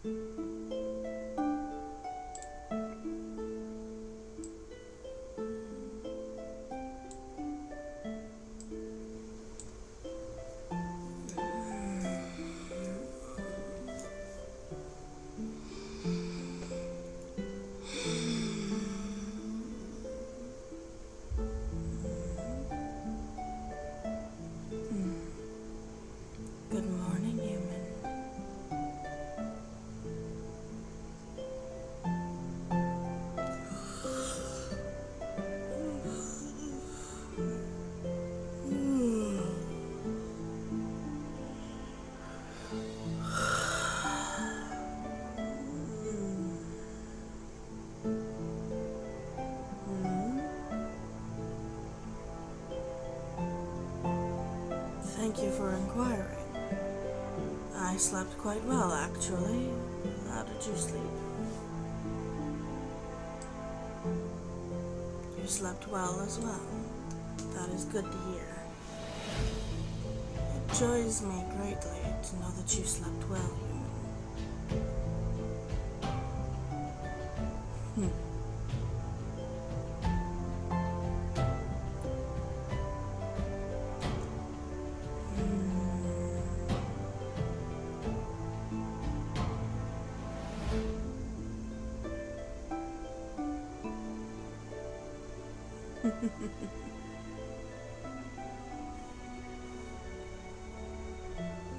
Good morning, human. Thank you for inquiring. I slept quite well, actually. How did you sleep? You slept well as well. That is good to hear. It joys me greatly to know that you slept well, human.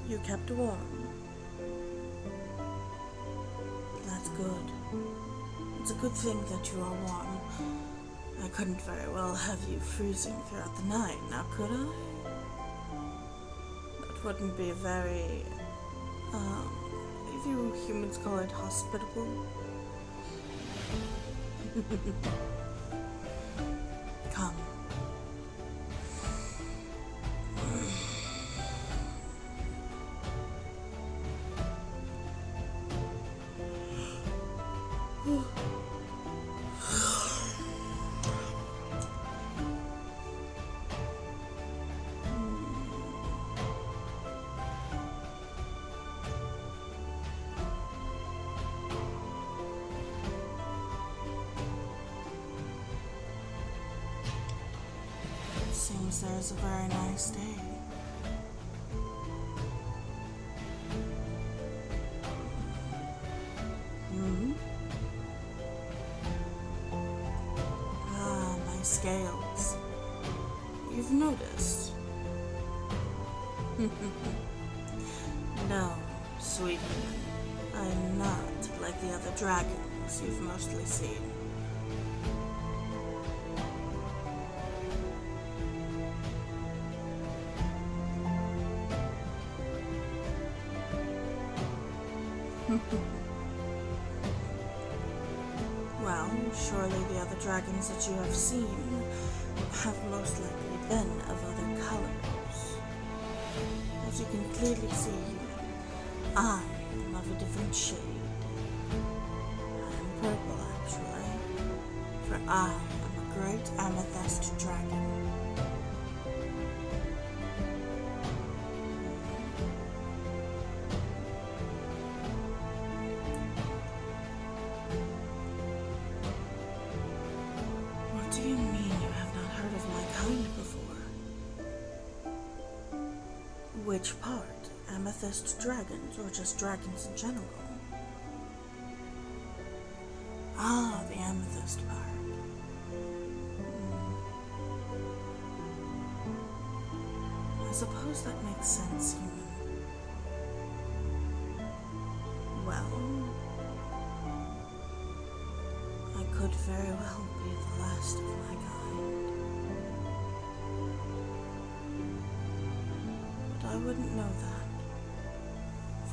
You kept warm. That's good. It's a good thing that you are warm. I couldn't very well have you freezing throughout the night, now could I? That wouldn't be very, if you humans call it hospitable. Come. Seems there's a very nice day. Ah, my scales. You've noticed. No, sweet one. I'm not like the other dragons you've mostly seen. Well, surely the other dragons that you have seen have most likely been of other colors. As you can clearly see, I am of a different shade. I am purple, actually, for I am a great amethyst dragon. What do you mean you have not heard of my kind before? Which part? Amethyst dragons, or just dragons in general? Ah, the amethyst part. I suppose that makes sense, human. Well, I could very well be the last of my kind. But I wouldn't know that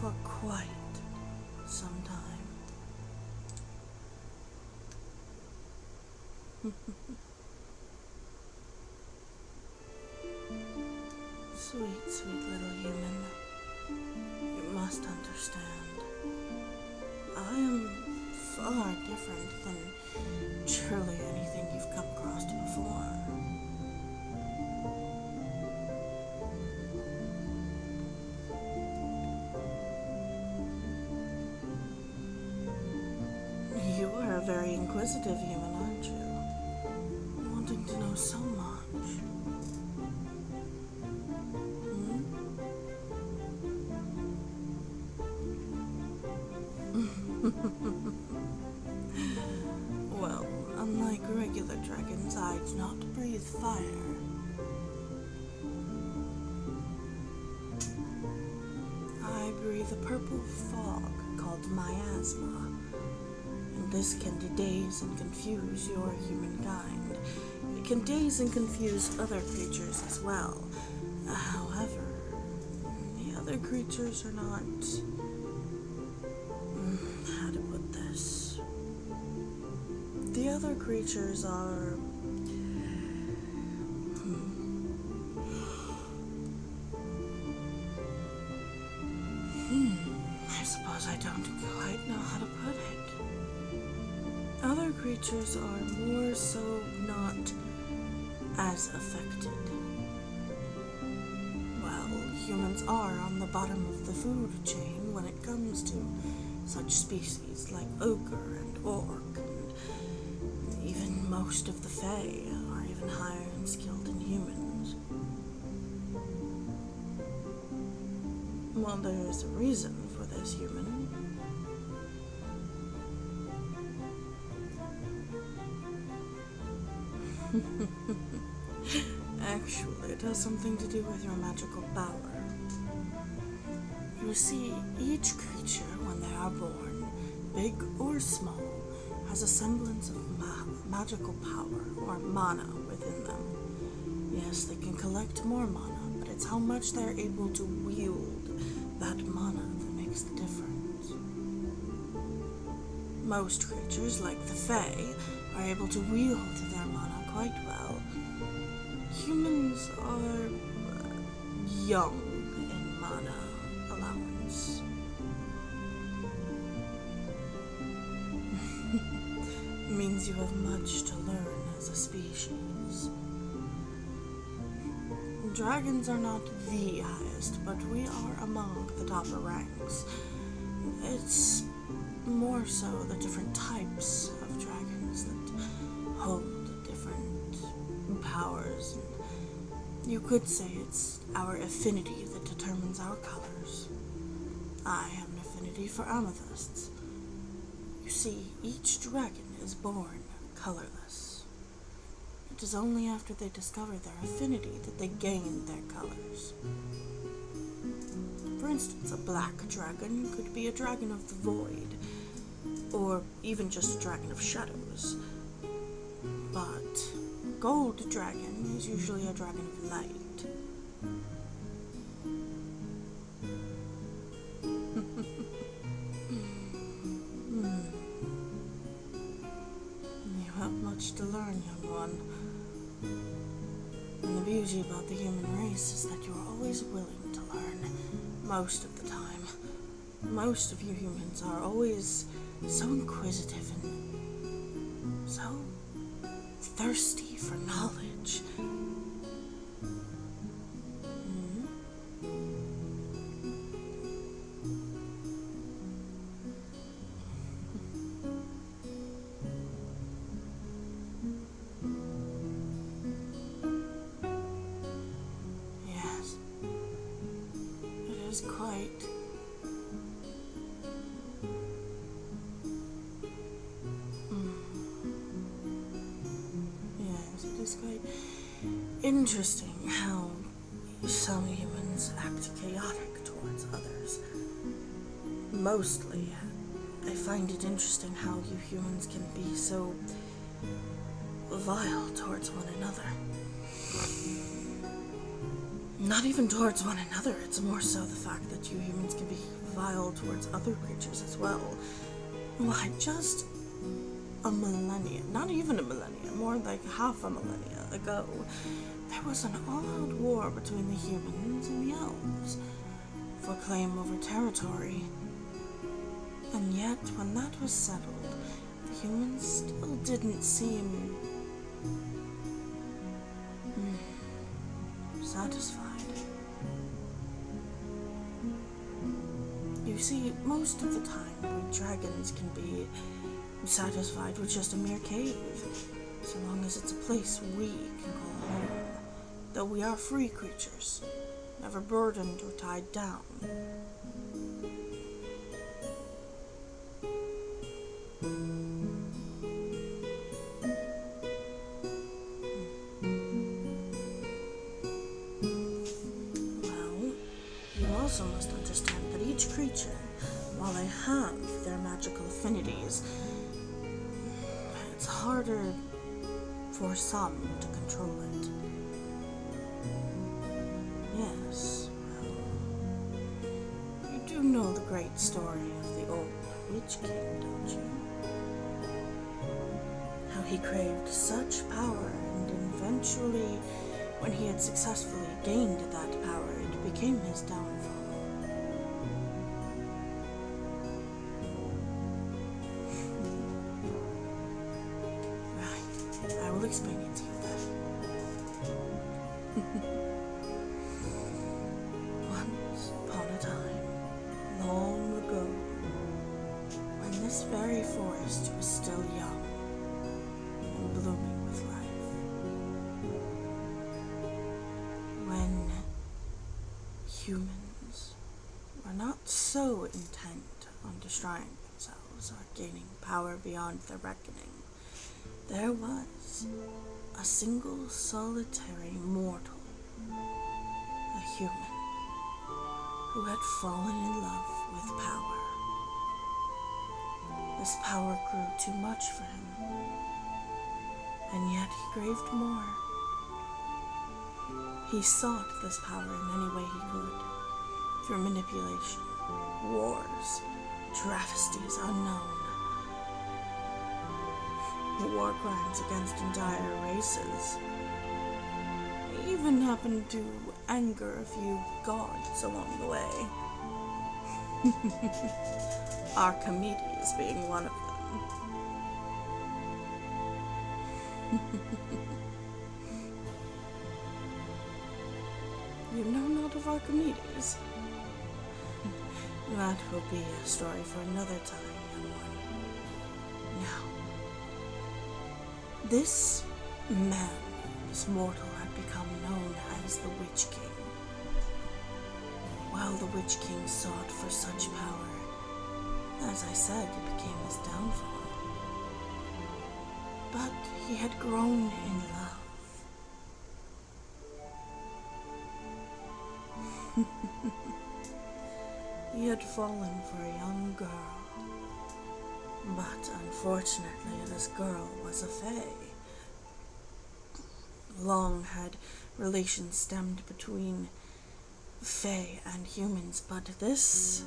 for quite some time. Sweet, sweet little human. You must understand. I am far different than truly anything you've come across before. very inquisitive human, aren't you? Wanting to know so much. Well, unlike regular dragons, I do not breathe fire. I breathe a purple fog called miasma, and this can daze and confuse your humankind. It can daze and confuse other creatures as well. However, the other creatures are not... how to put this? The other creatures are... I suppose I don't quite know how to put it. Other creatures are more so not as affected. Well, humans are on the bottom of the food chain when it comes to such species like ogre and orc, and even most of the Fae are even higher and skilled than humans. Well, there is a reason for this, human. Actually, it has something to do with your magical power. You see, each creature, when they are born, big or small, has a semblance of magical power, or mana, within them. Yes, they can collect more mana, but it's how much they're able to wield that mana that makes the difference. Most creatures, like the Fae, are able to wield their mana quite well. Humans are young in mana allowance. Means you have much to learn as a species. Dragons are not the highest, but we are among the topper ranks. It's more so the different types of dragons that hold different powers. You could say it's our affinity that determines our colors. I have an affinity for amethysts. You see, each dragon is born colorless. It is only after they discover their affinity that they gain their colors. For instance, a black dragon could be a dragon of the void, or even just a dragon of shadows. But a gold dragon is usually a dragon of light. You have much to learn, young one. And the beauty about the human race is that you are always willing to learn, most of the time. Most of you humans are always so inquisitive and so thirsty for knowledge. Yes, it is quite... It's quite interesting how some humans act chaotic towards others. Mostly, I find it interesting how you humans can be so vile towards one another. Not even towards one another, it's more so the fact that you humans can be vile towards other creatures as well. Why, just a millennia, not even a millennia, more like half a millennia ago, there was an all-out war between the humans and the elves for claim over territory. And yet, when that was settled, the humans still didn't seem satisfied. You see, most of the time, we dragons can be satisfied with just a mere cave, so long as it's a place we can call home. Though we are free creatures, never burdened or tied down. Well, you also must understand that each creature, while they have their magical affinities, it's harder for some to control it. Yes, well, you do know the great story of the old Witch King, don't you? How he craved such power, and eventually, when he had successfully gained that power, it became his downfall. Right, I will explain it to you then. Once upon a time, long ago, when this very forest was still young and blooming with life, when humans were not so intent on destroying themselves or gaining power beyond their reckoning, there was a single solitary mortal, a human, who had fallen in love with power. This power grew too much for him, and yet he craved more. He sought this power in any way he could, through manipulation, wars, travesties unknown, war crimes against entire races. He even happened to anger a few gods along the way. Archimedes being one of them. You know not of Archimedes? That will be a story for another time, young one. Now, this man, this mortal, had become known as the Witch King. While the Witch King sought for such power, as I said, it became his downfall. But he had grown in love. He had fallen for a young girl. But unfortunately, this girl was a fae. Long had relations stemmed between fae and humans, but this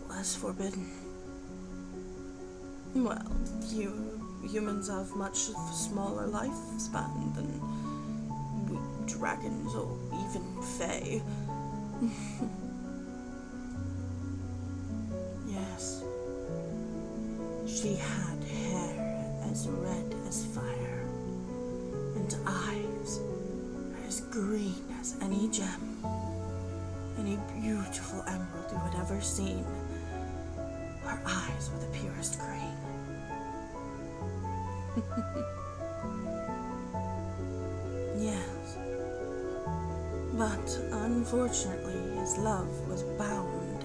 was forbidden. Well, humans have much smaller lifespan than we dragons or even fae. Yes. She had hair as red as fire, and eyes as green as any gem, any beautiful emerald you had ever seen. Her eyes were the purest green. Yes. But unfortunately, his love was bound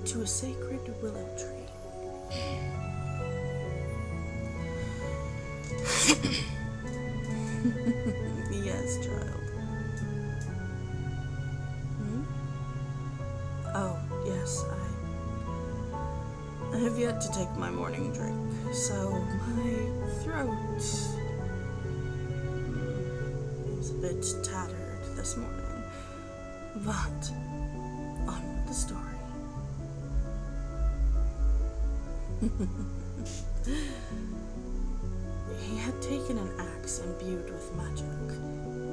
to a sacred willow tree. Yes, child. Oh, yes, I have yet to take my morning drink, so my throat is a bit tattered this morning. But on with the story. He had taken an axe imbued with magic.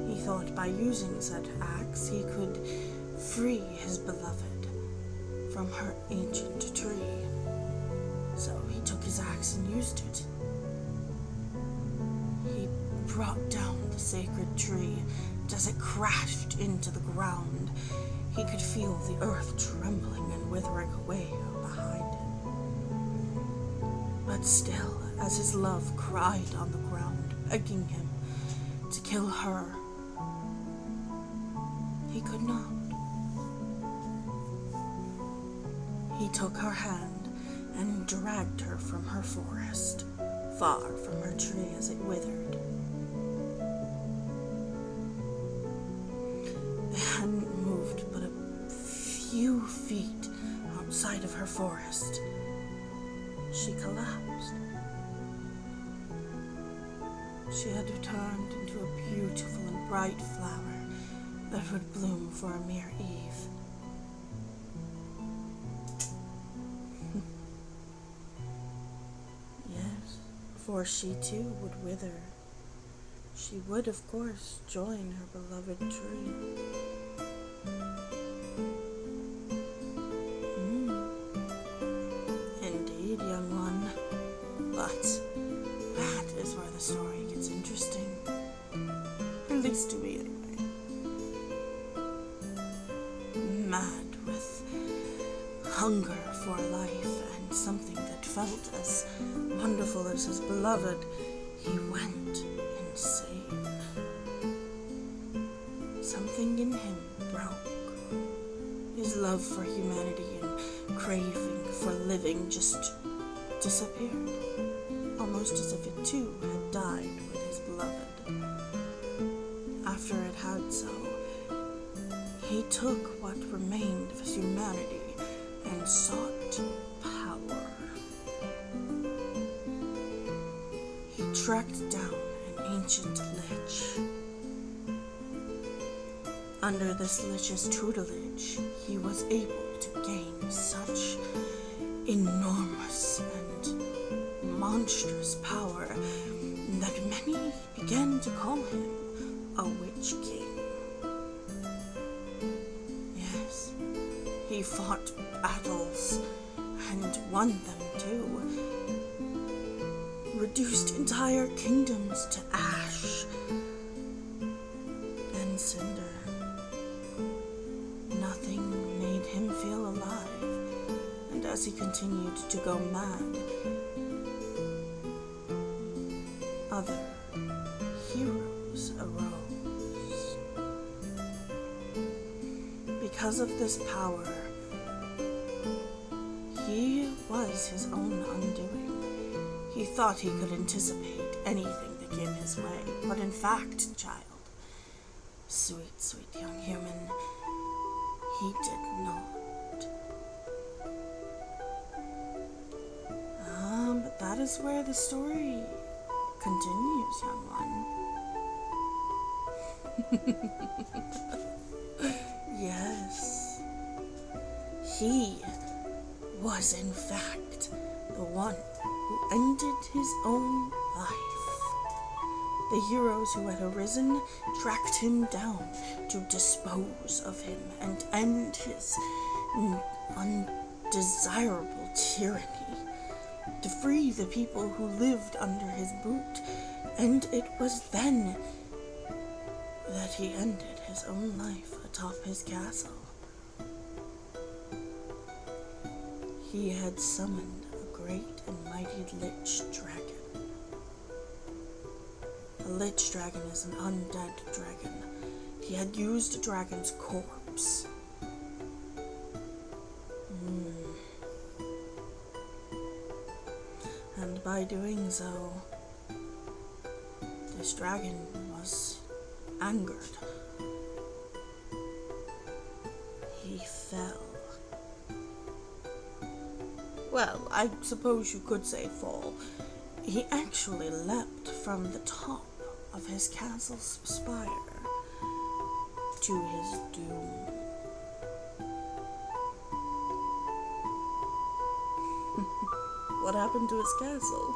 He thought by using said axe he could free his beloved from her ancient tree. So he took his axe and used it. He brought down the sacred tree, and as it crashed into the ground, he could feel the earth trembling and withering away behind him. But still, as his love cried on the ground, begging him to kill her, he could not. He took her hand and dragged her from her forest, far from her tree as it withered. They hadn't moved but a few feet outside of her forest. She collapsed. She had turned into a beautiful and bright flower that would bloom for a mere eve. Yes, for she too would wither. She would, of course, join her beloved tree. Indeed, young one. But that is where the story gets interesting. At least to me, anyway. Mad with hunger for life and something that felt as wonderful as his beloved, he went insane. Something in him broke. His love for humanity and craving for living just disappeared, almost as if it too had died with his beloved. After it had so, he took what remained of his humanity and sought power. He tracked down an ancient lich. Under this lich's tutelage, he was able to gain such enormous and monstrous power that many began to call him a witch king. Yes, he fought battles and won them too, reduced entire kingdoms to ash and cinder. Nothing made him feel alive, and as he continued to go mad, other heroes arose. Because of this power, he was his own undoing. He thought he could anticipate anything that came his way, but in fact, child, sweet, sweet young human, he did not. But that is where the story continues, young one. Yes. He was in fact the one who ended his own life. The heroes who had arisen tracked him down to dispose of him and end his undesirable tyranny, to free the people who lived under his boot, and it was then that he ended his own life atop his castle. He had summoned a great and mighty lich dragon. A lich dragon is an undead dragon. He had used a dragon's corpse. And by doing so, this dragon was angered. He fell. Well, I suppose you could say fall. He actually leapt from the top of his castle's spire to his doom. What happened to his castle?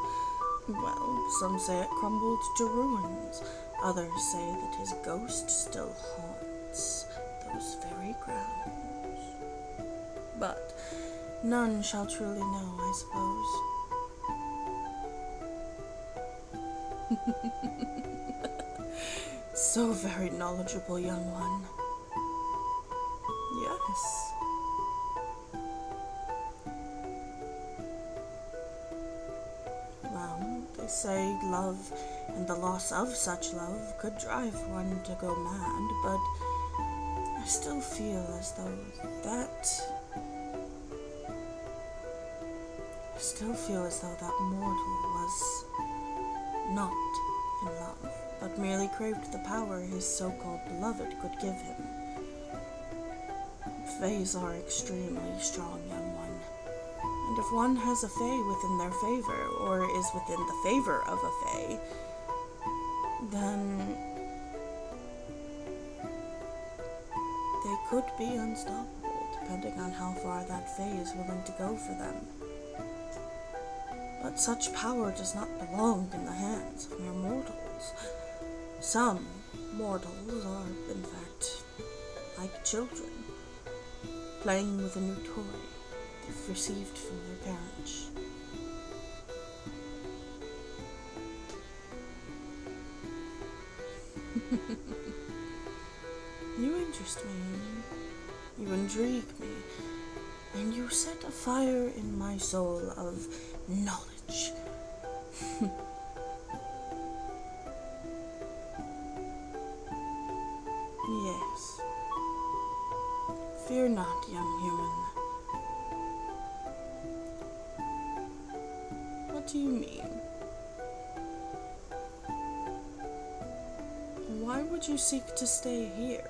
Well, some say it crumbled to ruins. Others say that his ghost still haunts those very grounds. But none shall truly know, I suppose. So very knowledgeable, young one. Yes. say love and the loss of such love could drive one to go mad, but I still feel as though that mortal was not in love, but merely craved the power his so-called beloved could give him. Fays are extremely strong, young one, and if one has a Fae within their favor, or is within the favor of a Fae, then they could be unstoppable, depending on how far that Fae is willing to go for them. But such power does not belong in the hands of mere mortals. Some mortals are, in fact, like children, playing with a new toy they've received from their parents. You interest me, you intrigue me, and you set a fire in my soul of knowledge. Yes. Fear not, young human. What do you mean? Why would you seek to stay here?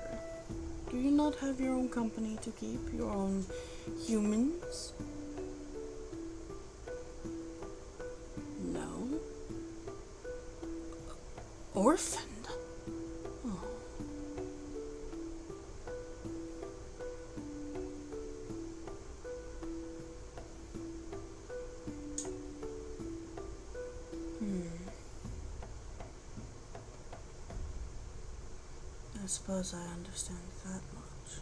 Do you not have your own company to keep, your own humans? No? Orphaned? Oh. I suppose I understand that much.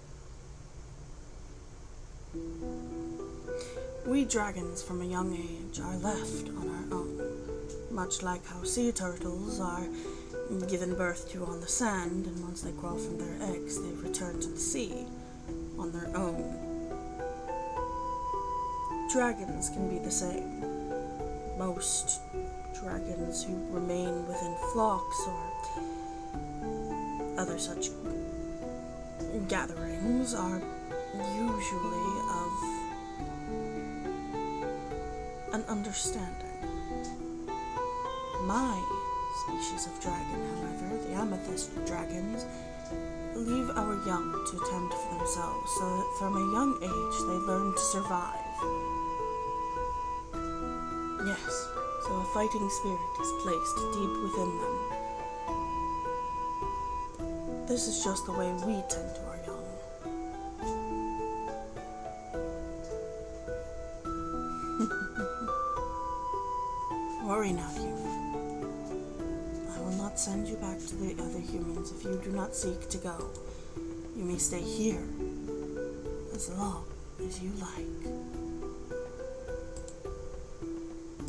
We dragons from a young age are left on our own, much like how sea turtles are given birth to on the sand, and once they crawl from their eggs, they return to the sea on their own. Dragons can be the same. Most dragons who remain within flocks or other such gatherings are usually of an understanding. My species of dragon, however, the amethyst dragons, leave our young to tend for themselves, so that from a young age they learn to survive. Yes, so a fighting spirit is placed deep within them. This is just the way we tend to our young. Worry not, human. I will not send you back to the other humans if you do not seek to go. You may stay here as long as you like.